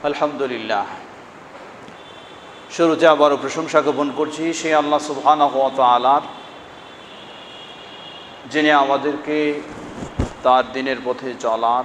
আলহামদুলিল্লাহ। শুরুতে আবারও প্রশংসা জ্ঞাপন করছি সেই আল্লাহ সুবহানাহু ওয়া তাআলার, যিনি আমাদেরকে তার দিনের পথে চলার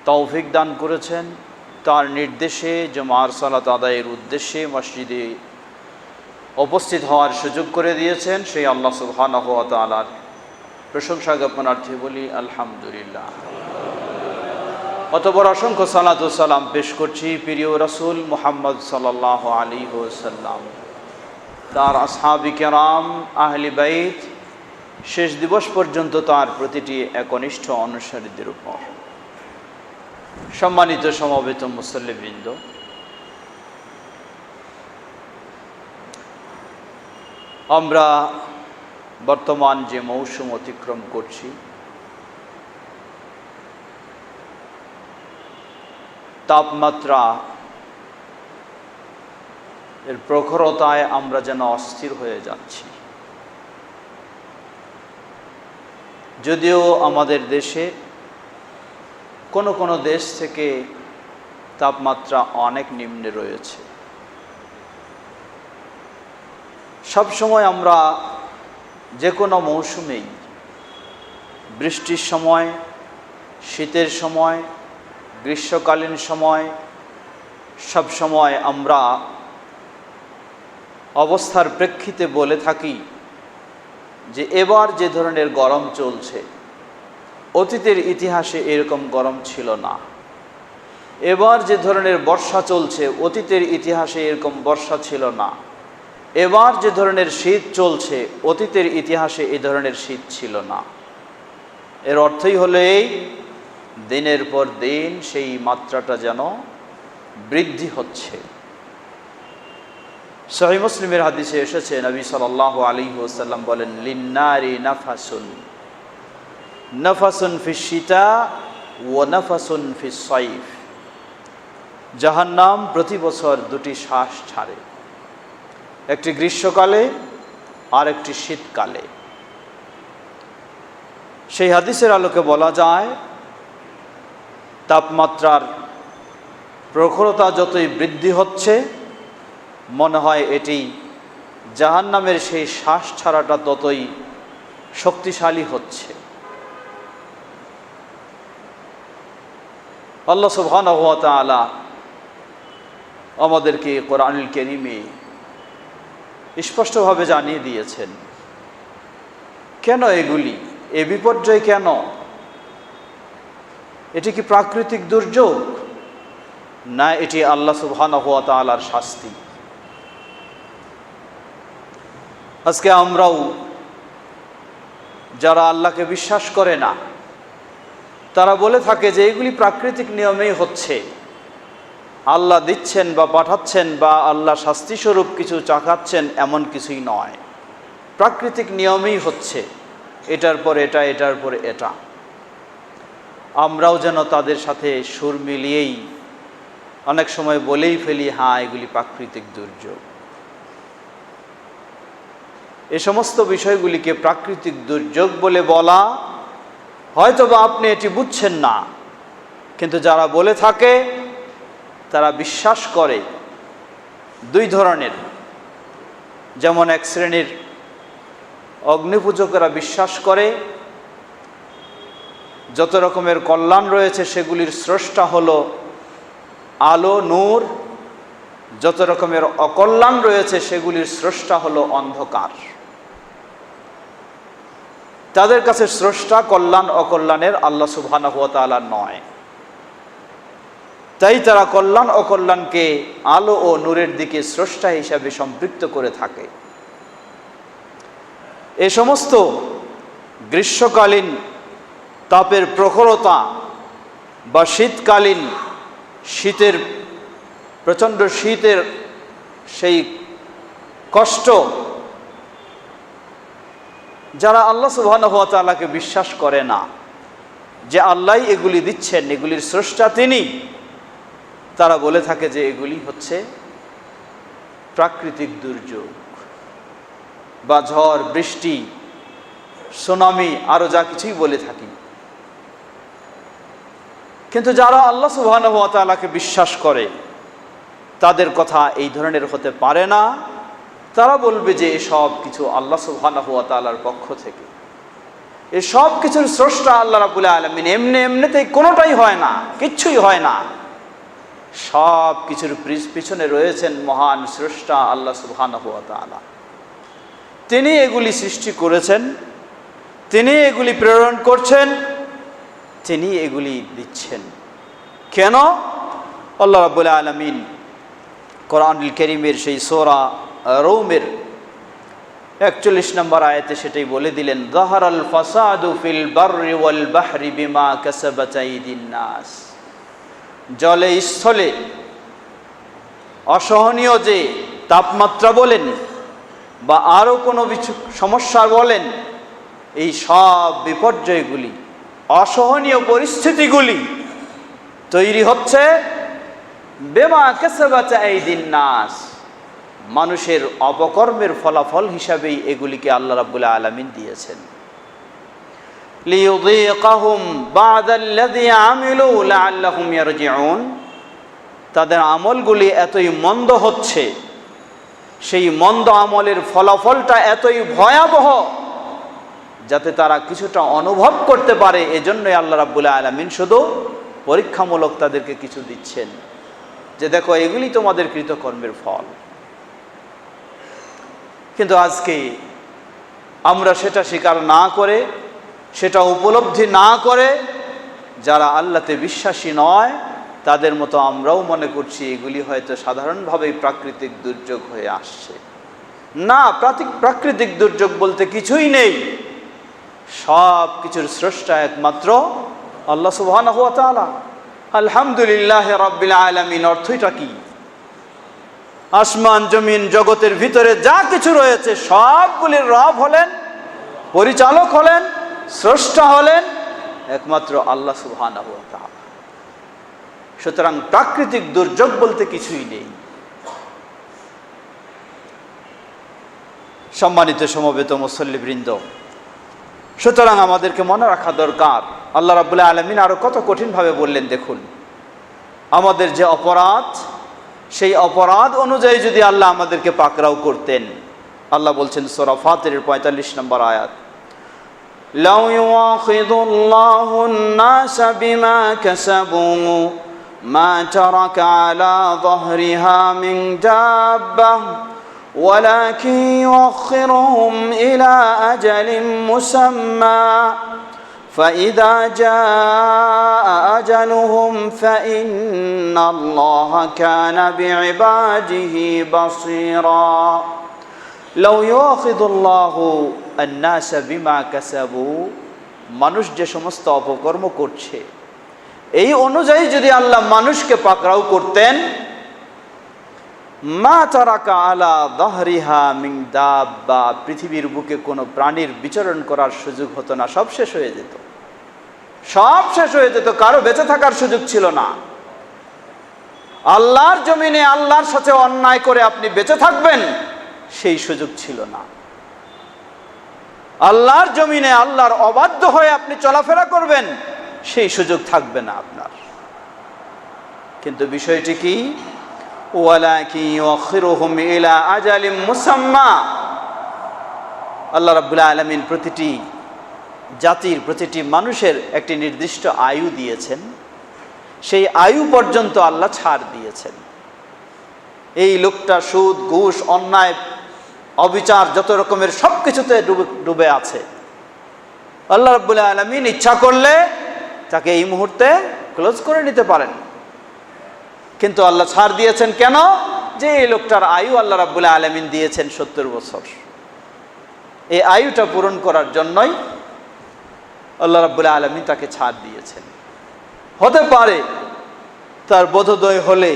তৌফিক দান করেছেন, তার নির্দেশে জুমার সালাত আদায়ের উদ্দেশ্যে মসজিদে উপস্থিত হওয়ার সুযোগ করে দিয়েছেন। সেই আল্লাহ সুবহানাহু ওয়া তাআলার প্রশংসা জ্ঞাপনার্থে বলি আলহামদুলিল্লাহ। অতঃপর অসংখ্য সালাত ও সালাম পেশ করছি প্রিয় রাসূল মুহাম্মদ সাল্লাল্লাহু আলাইহি ওয়াসাল্লাম, তার আসহাবি কেরাম, আহলি বাইত, শেষ দিবস পর্যন্ত তার প্রতিটি একনিষ্ঠ অনুসারীদের উপর। সম্মানিত সমবেত মুসল্লিবৃন্দ, আমরা বর্তমান যে মৌসুম অতিক্রম করছি, তাপমাত্রা এর প্রখরতায় আমরা যেন অস্থির হয়ে যাচ্ছি। যদিও আমাদের দেশে কোনো কোনো দেশ থেকে তাপমাত্রা অনেক নিম্নে রয়েছে, সবসময় আমরা যে কোনো মৌসুমেই, বৃষ্টির সময়, শীতের সময়, গ্রীষ্মকালীন সময়, সব সময় আমরা অবস্থার প্রেক্ষিতে বলে থাকি যে এবার যে ধরনের গরম চলছে, অতীতের ইতিহাসে এরকম গরম ছিল না। এবার যে ধরনের বর্ষা চলছে, অতীতের ইতিহাসে এরকম বর্ষা ছিল না। এবার যে ধরনের শীত চলছে, অতীতের ইতিহাসে এই ধরনের শীত ছিল না। এর অর্থই হলো এই, দিনের পর দিন সেই মাত্রাটা যেন বৃদ্ধি হচ্ছে। সহিহ মুসলিমের হাদিসে এসেছে, নবী সাল্লাল্লাহু আলাইহি ওয়াসাল্লাম বলেন, লিন্নারি নাফাসুন, নাফাসুন ফিশ শিতা ওয়া নাফাসুন ফিস সাইফ। জাহান্নাম প্রতি বছর দুটি শ্বাস ছাড়ে, একটি গ্রীষ্মকালে আর একটি শীতকালে। সেই হাদিসের আলোকে বলা যায়, তাপমাত্রার প্রখরতা যতই বৃদ্ধি হচ্ছে, মনে হয় এটি জাহান্নামের সেই শ্বাস ছাড়াটা ততই শক্তিশালী হচ্ছে। আল্লাহ সুবহানাহু ওয়া তাআলা আমাদেরকে কোরআনুল কারীমে স্পষ্টভাবে জানিয়ে দিয়েছেন কেন এগুলি, এ বিপর্যয় কেন। এটি কি প্রাকৃতিক দুর্যোগ, না এটি আল্লাহ সুবহানাহু ওয়া তাআলার শাস্তি? আজকে আমরাও যারা আল্লাহকে বিশ্বাস করে না, তারা বলে থাকে যে এগুলি প্রাকৃতিক নিয়মেই হচ্ছে, আল্লাহ দিচ্ছেন বা পাঠাচ্ছেন বা আল্লাহ শাস্তিস্বরূপ কিছু চাকাচ্ছেন, এমন কিছুই নয়। প্রাকৃতিক নিয়মেই হচ্ছে, এটার পর এটা, এটার পর এটা। আমরাও যেন তাদের সাথে সুর মিলিয়েই অনেক সময় বলেই ফেলি, হ্যাঁ এগুলি প্রাকৃতিক দুর্যোগ। এ সমস্ত বিষয়গুলিকে প্রাকৃতিক দুর্যোগ বলে বলা, হয়তো বা আপনি এটি বুঝছেন না, কিন্তু যারা বলে থাকে তারা বিশ্বাস করে দুই ধরনের। যেমন এক শ্রেণীর অগ্নিপূজকেরা বিশ্বাস করে যত রকমের কল্যাণ রয়েছে সেগুলির স্রষ্টা হলো আলো, নূর। যত রকমের অকল্যাণ রয়েছে সেগুলির স্রষ্টা হলো অন্ধকার। তাদের কাছে স্রষ্টা কল্যাণ অকল্যাণের আল্লাহ সুবহানাহু ওয়া তাআলা নয়, তাই তারা কল্যাণ অকল্যাণকে আলো ও নূরের দিকে স্রষ্টা হিসাবে সম্পৃক্ত করে থাকে। এ সমস্ত গ্রীষ্মকালীন তাপের প্রখরতা বা শীতকালীন শীতের প্রচণ্ড শীতের সেই কষ্ট, যারা আল্লাহ সুবহানাহু ওয়া তাআলাকে বিশ্বাস করে না যে আল্লাহই এগুলি দিচ্ছেন, এগুলির স্রষ্টা তিনি, তারা বলে থাকে যে এগুলি হচ্ছে প্রাকৃতিক দুর্যোগ বা ঝড়, বৃষ্টি, সুনামি, আরও যা কিছুই বলে থাকি। কিন্তু যারা আল্লাহ সুবহানাহু ওয়া তাআলাকে বিশ্বাস করে তাদের কথা এই ধরনের হতে পারে না। তারা বলবে যে এসব কিছু আল্লাহ সুবহানাহু ওয়া তাআলার পক্ষ থেকে, এসব কিছুর স্রষ্টা আল্লাহ রাব্বুল আলামিন, এমনিতেই কোনোটাই হয় না, কিচ্ছুই হয় না। সব কিছুর পিছনে রয়েছেন মহান স্রষ্টা আল্লাহ সুবহানাহু ওয়া তাআলা। তিনি এগুলি সৃষ্টি করেছেন, তিনি এগুলি প্রেরণ করছেন, তিনি এগুলি দিচ্ছেন। কেন? আল্লাহ রাব্বুল আলামিন কোরআনুল কারীমের সেই সূরা রূমের 41 নম্বর আয়াতে সেটাই বলে দিলেন, যাহারাল ফাসাদু ফিল বাররি ওয়াল বাহরি বিমা কাসাবাত আইদিন নাস। জলে স্থলে অসহনীয় যে তাপমাত্রা বলেন বা আরও কোনো সমস্যা বলেন, এই সব বিপর্যয়গুলি, অসহনীয় পরিস্থিতিগুলি তৈরি হচ্ছে বিমা কাসাবাত আইদিন নাস, মানুষের অপকর্মের ফলাফল হিসাবেই এগুলিকে আল্লাহ রাব্বুল আলামিন দিয়েছেন। লিয়ুযীকাহুম বা'দাল্লাযী আমিলু লাআল্লাহুম ইয়ারজিউন। তাদের আমলগুলি এতই মন্দ হচ্ছে, সেই মন্দ আমলের ফলাফলটা এতই ভয়াবহ যাতে তারা কিছুটা অনুভব করতে পারে। এজন্যই আল্লাহ রাব্বুল আলামিন শুধু পরীক্ষামূলক তাদেরকে কিছু দিচ্ছেন, যে দেখো এগুলি তোমাদের কৃতকর্মের ফল। কিন্তু আজকে আমরা সেটা স্বীকার না করে, সেটা উপলব্ধি না করে, যারা আল্লাহতে বিশ্বাসী নয় তাদের মতো আমরাও মনে করছি এগুলি হয়তো সাধারণভাবেই প্রাকৃতিক দুর্যোগ হয়ে আসছে। না, প্রাকৃতিক দুর্যোগ বলতে কিছুই নেই। সব কিছুর স্রষ্টা একমাত্র আল্লাহ সুবহানাহু ওয়া তাআলা। আলহামদুলিল্লাহ রাব্বিল আলামিন অর্থটা কি? আসমান জমিন জগতের ভিতরে যা কিছু রয়েছে সবগুলির রব হলেন, পরিচালক হলেন, স্রষ্টা হলেন একমাত্র আল্লাহ সুবহানাহু ওয়া তাআলা। সুতরাং প্রাকৃতিক দুর্যোগ বলতে কিছুই নেই। সম্মানিত সমবেত মুসল্লিবৃন্দ, সুতরাং আমাদেরকে মনে রাখা দরকার, আল্লাহ রাব্বুল আলামিন আরো কত কঠিনভাবে বললেন। দেখুন, আমাদের যে অপরাধ, সেই অপরাধ অনুযায়ী যদি আল্লাহ আমাদেরকে পাকড়াও করতেন, আল্লাহ বলছেন সূরা ফাতিরের 45 নম্বর আয়াত, লাউ ইউআখিযুল্লাহু আন-নাসা বিমা কাসাবু মা তারাকা আলা যাহরিহা মিন দাব্বাহ ওয়ালাকিন ইউআখিরুহুম ইলা আজালিন মুসাম্মা فإذا جاء أجلهم فإن الله كان بعباده بصيرا لو يؤاخذ الله الناس بما كسبوا। মানুষ যে সমস্ত অপকর্ম করছে এই অনুযায়ী যদি আল্লাহ মানুষকে পাকড়াও করতেন, মা তারাকা আলা যাহরিহা মিন দাব্বা, পৃথিবীর বুকে কোনো প্রাণীর বিচরণ করার সুযোগ হতো না, সব শেষ হয়ে যেত, সব শেষ হয়ে যেত, কারো বেঁচে থাকার সুযোগ ছিল না। আল্লাহর জমিনে আল্লাহর সাথে অন্যায় করে আপনি বেঁচে থাকবেন সেই সুযোগ ছিল না। আল্লাহর জমিনে আল্লাহর অবাধ্য হয়ে আপনি চলাফেরা করবেন সেই সুযোগ থাকবে না আপনার। কিন্তু বিষয়টি কি? ওয়ালাকিন ইউআখিরুহুম ইলা আজালিন মুসাম্মা। আল্লাহ রাব্বুল আলামিন প্রতিটি জাতির, প্রতিটি মানুষের একটি নির্দিষ্ট আয়ু দিয়েছেন, সেই আয়ু পর্যন্ত আল্লাহ ছাড় দিয়েছেন। এই লোকটা সুদ, ঘুষ, অন্যায়, অবিচার, যত রকমের সব কিছুতে ডুবে আছে। আল্লাহ রাব্বুল আলামিন ইচ্ছা করলে তাকে এই মুহূর্তে ক্লোজ করে নিতে পারেন, কিন্তু আল্লাহ ছাড় দিয়েছেন কেন? যে এই লোকটার আয়ু আল্লাহ রাব্বুল আলামিন দিয়েছেন 70 বছর। এই আয়ুটা পূরণ করার জন্যই আল্লাহ রাব্বুল আলামিন তাকে ছাড় দিয়েছেন। হতে পারে তার বোধোদয় হলে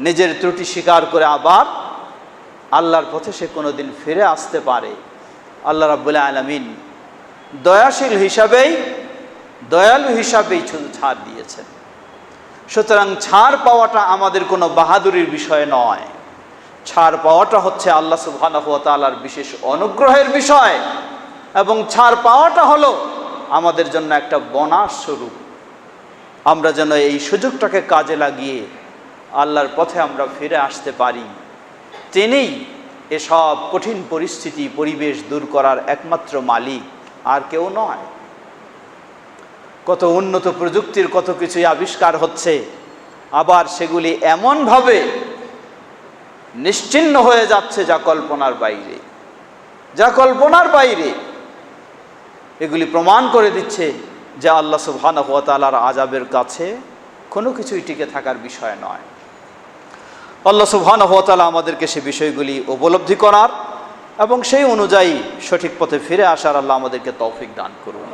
নিজের ত্রুটি স্বীকার করে আবার আল্লাহর পথে সে কোনোদিন ফিরে আসতে পারে। আল্লাহ রাব্বুল আলামিন দয়াশীল হিসাবেই, দয়ালু হিসাবেই শুধু ছাড় দিয়েছেন। সুতরাং ছাড় পাওয়াটা আমাদের কোনো বাহাদুরির বিষয় নয়, ছাড় পাওয়াটা হচ্ছে আল্লাহ সুবহানাহু ওয়া তাআলার বিশেষ অনুগ্রহের বিষয়, এবং ছাড় পাওয়াটা হলো আমাদের জন্য একটা বোনাস স্বরূপ। আমরা যেন এই সুযোগটাকে কাজে লাগিয়ে আল্লাহর পথে আমরা ফিরে আসতে পারি। তিনিই এসব কঠিন পরিস্থিতি পরিবেশ দূর করার একমাত্র মালিক, আর কেউ নয়। কত উন্নত প্রযুক্তির কত কিছুই আবিষ্কার হচ্ছে, আবার সেগুলি এমনভাবে নিশ্চিহ্ন হয়ে যাচ্ছে যা কল্পনার বাইরে, যা কল্পনার বাইরে। এগুলি প্রমাণ করে দিচ্ছে যে আল্লাহ সুবহানাহু ওয়া তাআলার আযাবের কাছে কোনো কিছুই টিকে থাকার বিষয় নয়। আল্লাহ সুবহানাহু ওয়া তাআলা আমাদেরকে সে বিষয়গুলি উপলব্ধি করার এবং সেই অনুযায়ী সঠিক পথে ফিরে আসার আল্লাহ আমাদেরকে তৌফিক দান করুন।